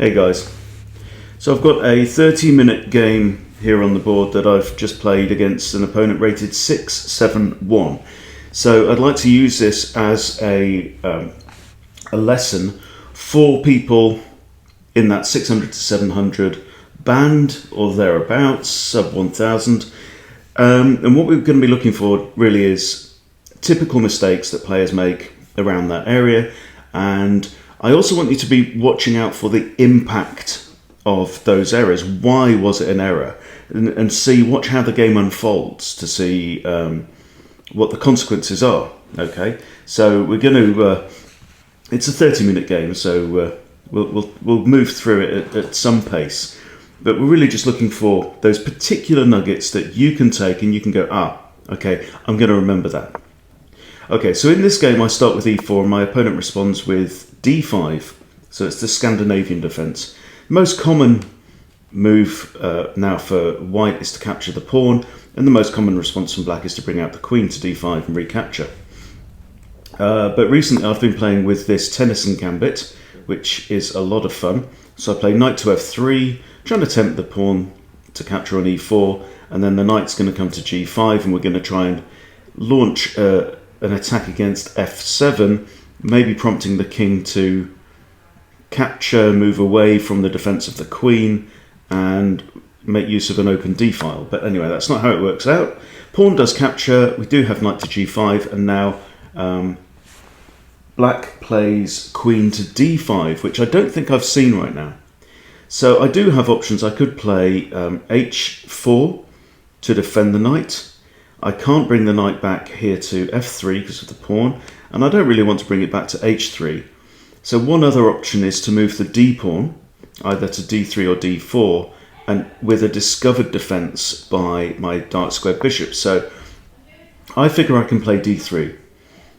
Hey guys, so I've got a 30-minute game here on the board that I've just played against an opponent rated 6-7-1. So I'd like to use this as a lesson for people in that 600 to 700 band or thereabouts, sub 1000. And what we're going to be looking for really is typical mistakes that players make around that area, and I also want you to be watching out for the impact of those errors. Why was it an error? And watch how the game unfolds to see what the consequences are. Okay, so we're going to. It's a 30-minute game, so we'll move through it at some pace. But we're really just looking for those particular nuggets that you can take and you can go, okay, I'm going to remember that. Okay, so in this game I start with e4 and my opponent responds with d5. So it's the Scandinavian defense. Most common move now for white is to capture the pawn, and the most common response from black is to bring out the queen to d5 and recapture. But recently I've been playing with this Tennyson gambit, which is a lot of fun. So I play knight to f3, trying to tempt the pawn to capture on e4, and then the knight's going to come to g5, and we're going to try and launch an attack against f7, maybe prompting the king to capture, move away from the defense of the queen, and make use of an open d-file. But anyway, that's not how it works out. Pawn does capture, we do have knight to g5, and now black plays queen to d5, which I don't think I've seen right now. So I do have options. I could play h4 to defend the knight. I can't bring the knight back here to f3 because of the pawn, and I don't really want to bring it back to h3. So one other option is to move the d-pawn, either to d3 or d4, and with a discovered defense by my dark square bishop. So I figure I can play d3,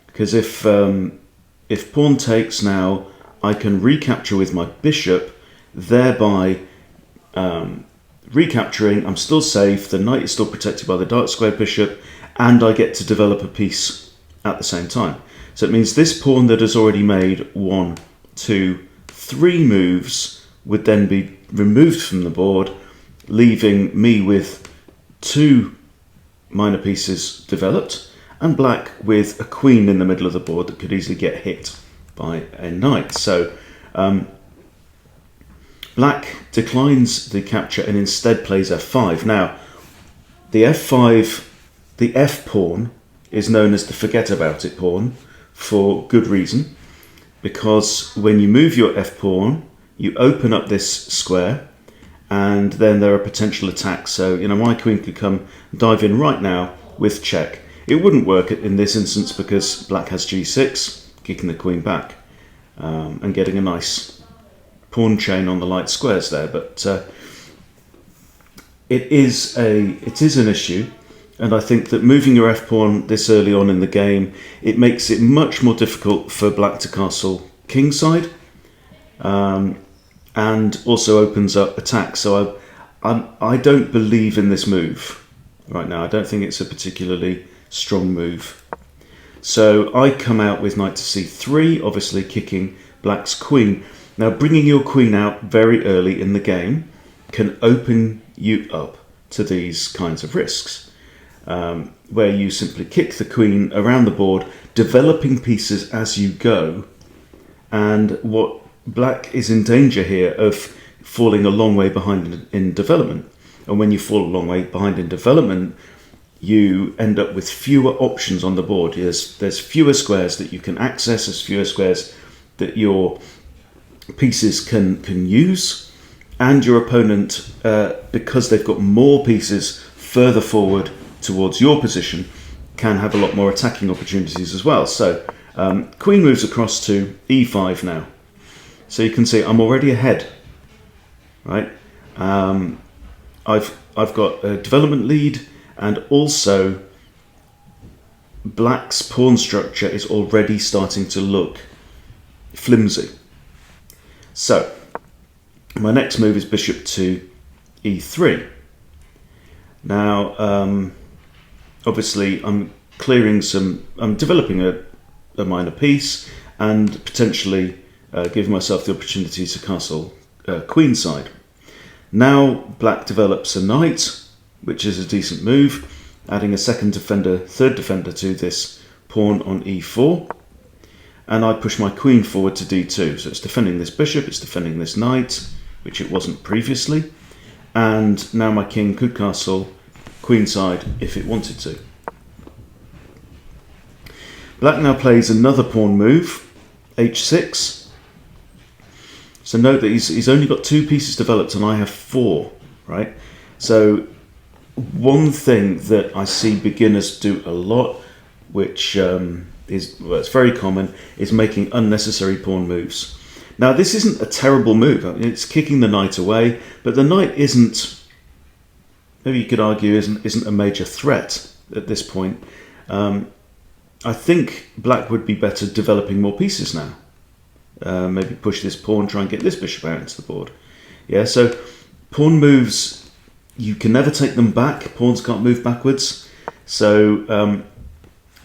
because if pawn takes now, I can recapture with my bishop, thereby recapturing. I'm still safe, the knight is still protected by the dark square bishop, and I get to develop a piece at the same time. So it means this pawn that has already made 1, 2, 3 moves would then be removed from the board, leaving me with 2 minor pieces developed, and black with a queen in the middle of the board that could easily get hit by a knight. So black declines the capture and instead plays f5. Now, the f pawn is known as the forget about it pawn for good reason, because when you move your f pawn, you open up this square, and then there are potential attacks. So, my queen could come dive in right now with check. It wouldn't work in this instance because black has g6, kicking the queen back, and getting a nice pawn chain on the light squares there, but it is an issue, and I think that moving your f-pawn this early on in the game, it makes it much more difficult for black to castle kingside, and also opens up attacks. So I don't believe in this move right now. I don't think it's a particularly strong move. So I come out with knight to c3, obviously kicking black's queen. Now, bringing your queen out very early in the game can open you up to these kinds of risks, where you simply kick the queen around the board, developing pieces as you go. And what black is in danger here of falling a long way behind in development. And when you fall a long way behind in development, you end up with fewer options on the board. There's fewer squares that you can access, there's fewer squares that your pieces can use, and your opponent, because they've got more pieces further forward towards your position, can have a lot more attacking opportunities as well. So queen moves across to e5 now. So you can see I'm already ahead, right? I've got a development lead, and also black's pawn structure is already starting to look flimsy. So my next move is bishop to e3. Now, obviously I'm developing a minor piece, and potentially giving myself the opportunity to castle queenside. Now black develops a knight, which is a decent move, adding a second defender, third defender to this pawn on e4. And I push my queen forward to d2. So it's defending this bishop, it's defending this knight, which it wasn't previously. And now my king could castle queenside if it wanted to. Black now plays another pawn move, h6. So note that he's only got 2 pieces developed and I have 4, right? So one thing that I see beginners do a lot, which it's very common, is making unnecessary pawn moves. Now this isn't a terrible move. I mean, it's kicking the knight away, but the knight isn't, maybe you could argue, isn't a major threat at this point. I think black would be better developing more pieces now. Maybe push this pawn, try and get this bishop out into the board. Yeah, so pawn moves, you can never take them back. Pawns can't move backwards. So,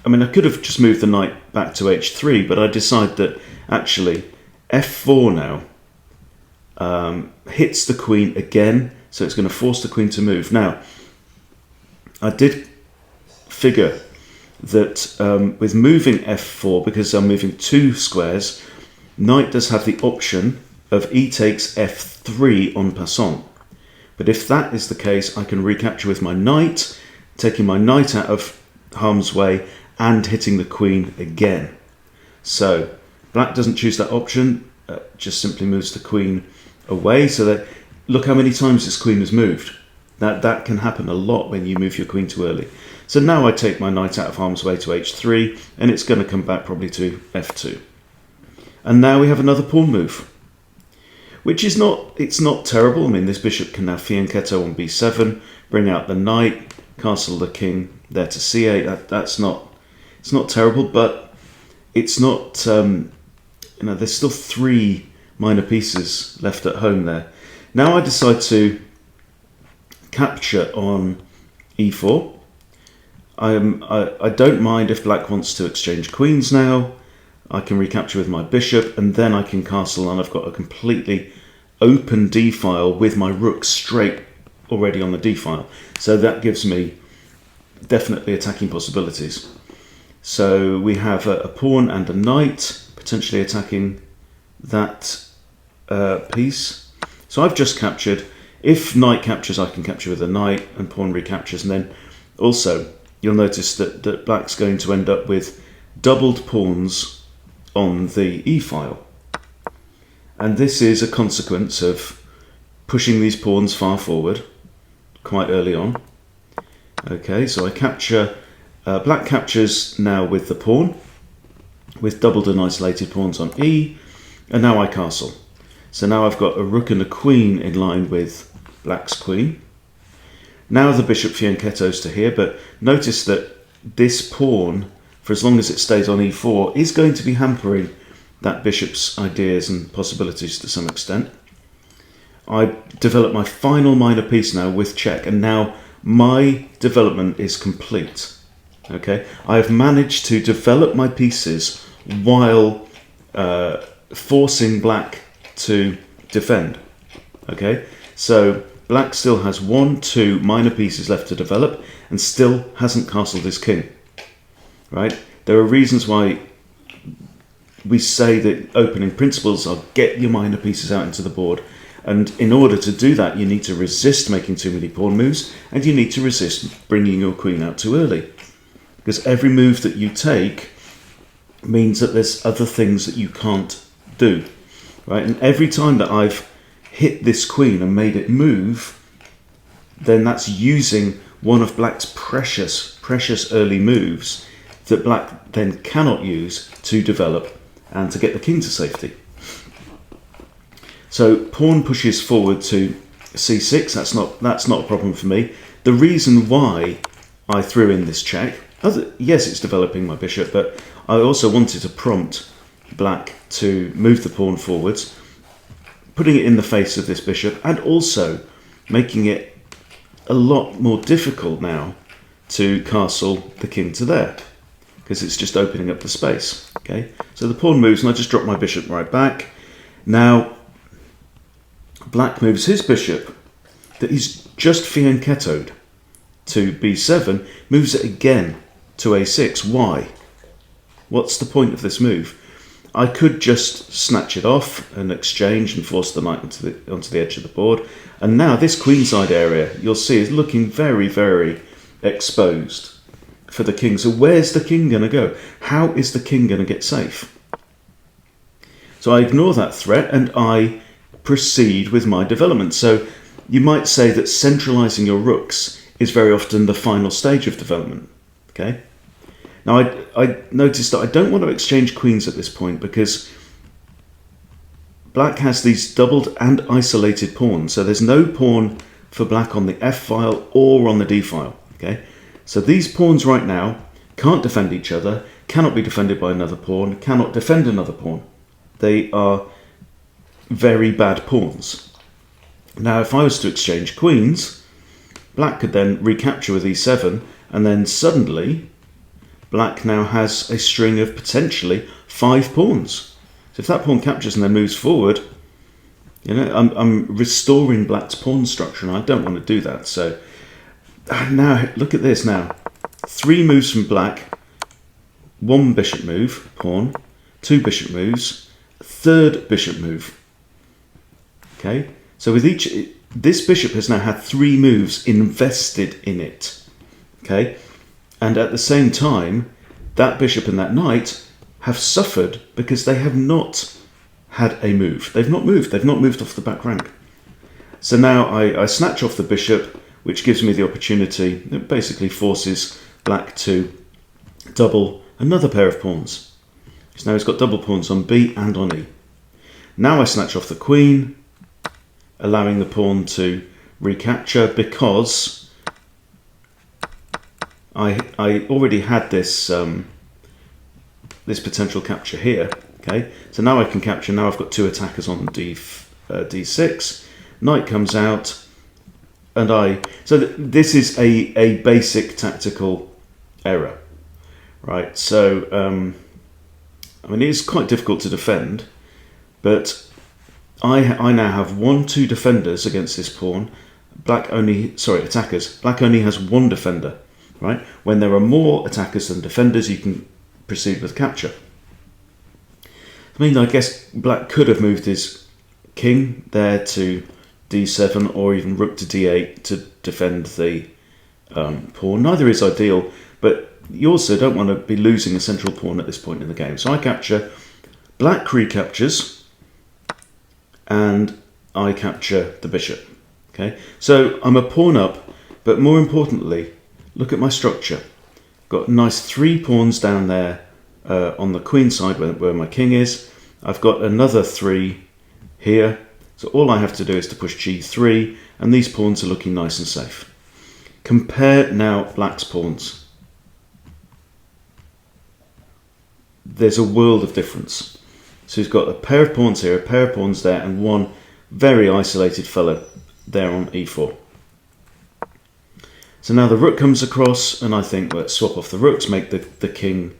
I mean, I could have just moved the knight back to h3, but I decided that actually f4 now hits the queen again, so it's going to force the queen to move. Now, I did figure that with moving f4, because I'm moving 2 squares, knight does have the option of e takes f3 en passant. But if that is the case, I can recapture with my knight, taking my knight out of harm's way and hitting the queen again. So black doesn't choose that option, just simply moves the queen away. So that, look how many times this queen has moved. That can happen a lot when you move your queen too early. So now I take my knight out of harm's way to h3, and it's going to come back probably to f2. And now we have another pawn move, which is it's not terrible. I mean, this bishop can now fianchetto on b7, bring out the knight, castle the king there to c8. It's not terrible, but it's not, there's still 3 minor pieces left at home there. Now I decide to capture on e4. I don't mind if black wants to exchange queens now. I can recapture with my bishop, and then I can castle, and I've got a completely open d-file with my rook straight already on the d-file. So that gives me definitely attacking possibilities. So we have a pawn and a knight potentially attacking that piece. So I've just captured. If knight captures, I can capture with a knight, and pawn recaptures. And then also, you'll notice that black's going to end up with doubled pawns on the e-file. And this is a consequence of pushing these pawns far forward quite early on. Okay, so I capture, black captures now with the pawn, with doubled and isolated pawns on e, and now I castle. So now I've got a rook and a queen in line with black's queen. Now the bishop fianchettos to here, but notice that this pawn, for as long as it stays on e4, is going to be hampering that bishop's ideas and possibilities to some extent. I develop my final minor piece now with check, and now my development is complete. Okay, I have managed to develop my pieces while forcing black to defend. Okay, so black still has 1, 2 minor pieces left to develop and still hasn't castled his king. Right? There are reasons why we say that opening principles are get your minor pieces out into the board. And in order to do that, you need to resist making too many pawn moves, and you need to resist bringing your queen out too early. Because every move that you take means that there's other things that you can't do. Right? And every time that I've hit this queen and made it move, then that's using one of black's precious early moves that black then cannot use to develop and to get the king to safety. So pawn pushes forward to c6. That's not a problem for me. The reason why I threw in this check, yes, it's developing my bishop, but I also wanted to prompt black to move the pawn forwards, putting it in the face of this bishop, and also making it a lot more difficult now to castle the king to there, because it's just opening up the space. Okay, so the pawn moves and I just drop my bishop right back. Now Black moves his bishop that he's just fianchettoed to b7, moves it again to a6. Why? What's the point of this move? I could just snatch it off and exchange and force the knight onto the edge of the board. And now this queenside area, you'll see, is looking very, very exposed for the king. So where's the king going to go? How is the king going to get safe? So I ignore that threat and I proceed with my development. So you might say that centralizing your rooks is very often the final stage of development. Okay. Now I noticed that I don't want to exchange queens at this point because black has these doubled and isolated pawns. So there's no pawn for black on the f file or on the d file. Okay. So these pawns right now can't defend each other, cannot be defended by another pawn, cannot defend another pawn. They are very bad pawns. Now, if I was to exchange queens, black could then recapture with e7, and then suddenly black now has a string of potentially 5 pawns. So if that pawn captures and then moves forward, you know, I'm restoring black's pawn structure, and I don't want to do that. So now look at this now. 3 moves from black, 1 bishop move, pawn, 2 bishop moves, 3rd bishop move. Okay, so with each, this bishop has now had 3 moves invested in it. Okay, and at the same time, that bishop and that knight have suffered because they have not had a move. They've not moved off the back rank. So now I snatch off the bishop, which gives me the opportunity, it basically forces black to double another pair of pawns. So now he's got double pawns on B and on E. Now I snatch off the queen, allowing the pawn to recapture because I already had this this potential capture here. Okay, so now I can capture. Now I've got 2 attackers on d6. Knight comes out, and this is a basic tactical error, right? So I mean, it is quite difficult to defend, but I now have 2 defenders against this pawn. Attackers. Black only has 1 defender, right? When there are more attackers than defenders, you can proceed with capture. I mean, I guess black could have moved his king there to d7 or even rook to d8 to defend the pawn. Neither is ideal, but you also don't want to be losing a central pawn at this point in the game. So I capture, black recaptures, and I capture the bishop. Okay, so I'm a pawn up, but more importantly, look at my structure. Got nice 3 pawns down there on the queen side where my king is. I've got another 3 here. So all I have to do is to push g3, and these pawns are looking nice and safe. Compare now black's pawns. There's a world of difference. So he's got a pair of pawns here, a pair of pawns there, and 1 very isolated fellow there on e4. So now the rook comes across, and I think let's swap off the rooks, make the king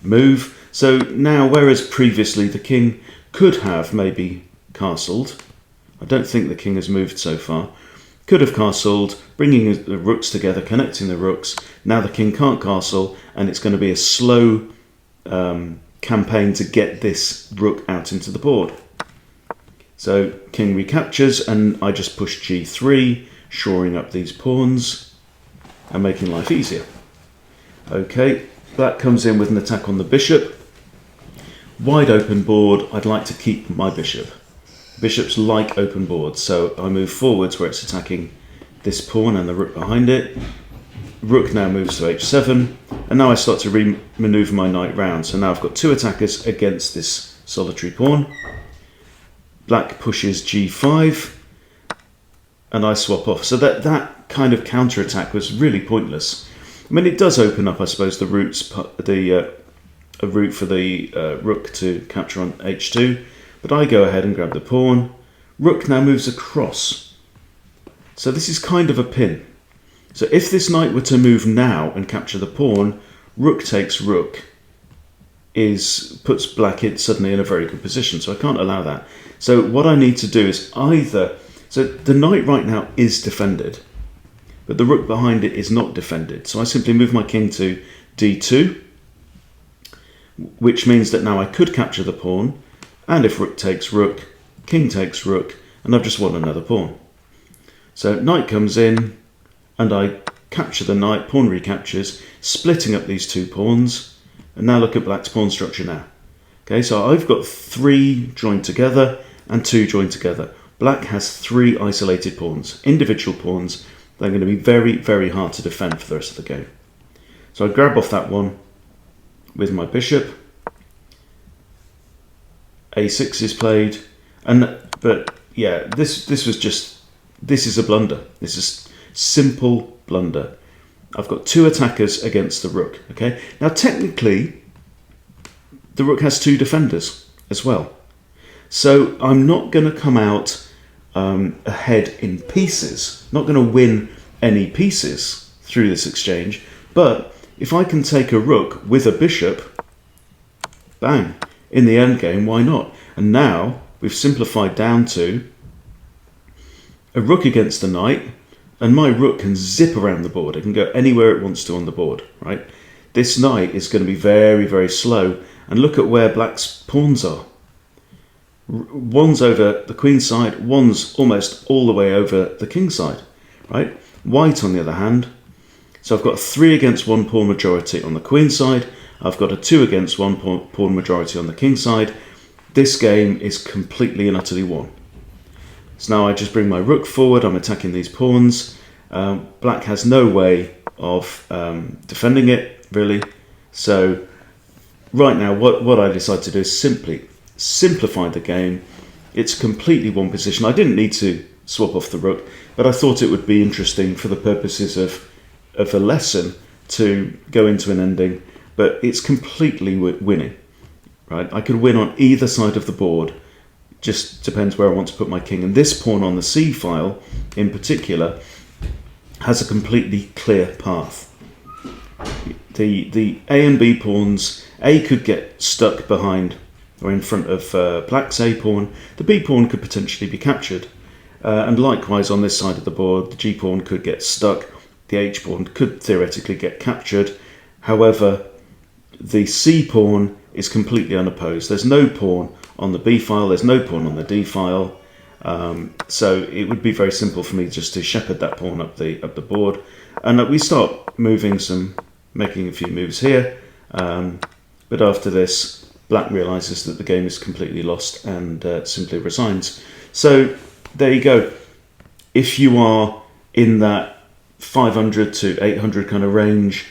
move. So now, whereas previously the king could have maybe castled, I don't think the king has moved so far, could have castled, bringing the rooks together, connecting the rooks. Now the king can't castle, and it's going to be a slow campaign to get this rook out into the board. So king recaptures, and I just push g3, shoring up these pawns and making life easier. Okay, black comes in with an attack on the bishop. Wide open board, I'd like to keep my bishop. Bishops like open boards, so I move forwards where it's attacking this pawn and the rook behind it. Rook now moves to h7, and now I start to re-maneuver my knight round. So now I've got 2 attackers against this solitary pawn. Black pushes g5, and I swap off. So that kind of counter-attack was really pointless. I mean, it does open up, I suppose, the routes, a route for the rook to capture on h2, but I go ahead and grab the pawn. Rook now moves across. So this is kind of a pin. So if this knight were to move now and capture the pawn, rook takes rook puts black suddenly in a very good position. So I can't allow that. So what I need to do is either So the knight right now is defended, but the rook behind it is not defended. So I simply move my king to d2, which means that now I could capture the pawn, and if rook takes rook, king takes rook, and I've just won another pawn. So knight comes in, and I capture the knight, pawn recaptures, splitting up these two pawns, and now look at black's pawn structure now. Okay, so I've got 3 joined together and 2 joined together. Black has 3 isolated pawns, individual pawns. They're going to be very, very hard to defend for the rest of the game. So I grab off that one with my bishop. A6 is played, but yeah, this is a blunder. This is simple blunder. I've got 2 attackers against the rook. Okay, now technically the rook has 2 defenders as well. So I'm not going to come out ahead in pieces, not going to win any pieces through this exchange, but if I can take a rook with a bishop, bang, in the endgame, why not? And now we've simplified down to a rook against the knight, and my rook can zip around the board. It can go anywhere it wants to on the board, right? This knight is going to be very, very slow, and look at where black's pawns are. One's over the queen side, one's almost all the way over the king side, right? White, on the other hand, so I've got a 3 against 1 pawn majority on the queen side. I've got a 2 against 1 pawn majority on the king side. This game is completely and utterly won. So now I just bring my rook forward. I'm attacking these pawns. Black has no way of defending it, really. So right now, what I decide to do is simply simplify the game. It's completely one position. I didn't need to swap off the rook, but I thought it would be interesting for the purposes of a lesson to go into an ending, but it's completely winning, right? I could win on either side of the board, just depends where I want to put my king. And this pawn on the c file in particular has a completely clear path. The A and B pawns, A could get stuck behind or in front of black's A pawn. The B pawn could potentially be captured. And likewise on this side of the board, the G pawn could get stuck. The H pawn could theoretically get captured. However, the C pawn is completely unopposed. There's no pawn on the B file, there's no pawn on the D file. So it would be very simple for me just to shepherd that pawn up the board. And we start making a few moves here. But after this, black realises that the game is completely lost and simply resigns. So there you go. If you are in that 500 to 800 kind of range,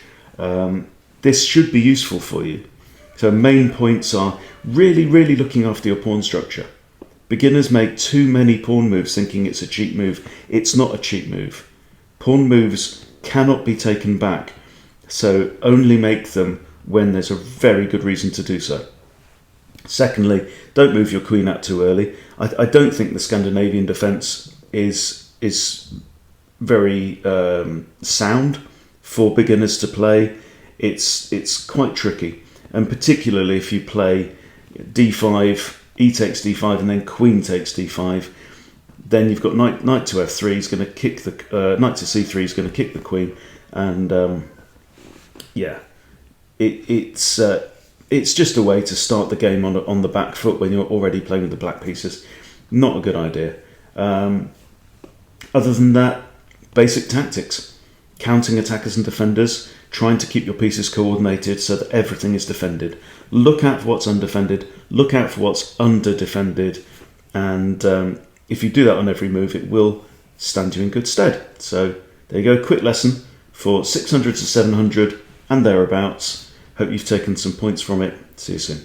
this should be useful for you. So main points are really, really looking after your pawn structure. Beginners make too many pawn moves thinking it's a cheap move. It's not a cheap move. Pawn moves cannot be taken back, so only make them when there's a very good reason to do so. Secondly, don't move your queen out too early. I don't think the Scandinavian defence is very sound for beginners to play. It's quite tricky, and particularly if you play d5, e takes d5, and then queen takes d5, then you've got knight to f3 is going to kick the knight to c3 is going to kick the queen, and yeah, it's just a way to start the game on the back foot when you're already playing with the black pieces. Not a good idea. Other than that, basic tactics: counting attackers and defenders, trying to keep your pieces coordinated so that everything is defended. Look out for what's undefended, look out for what's under-defended, and if you do that on every move, it will stand you in good stead. So there you go, quick lesson for 600 to 700 and thereabouts. Hope you've taken some points from it. See you soon.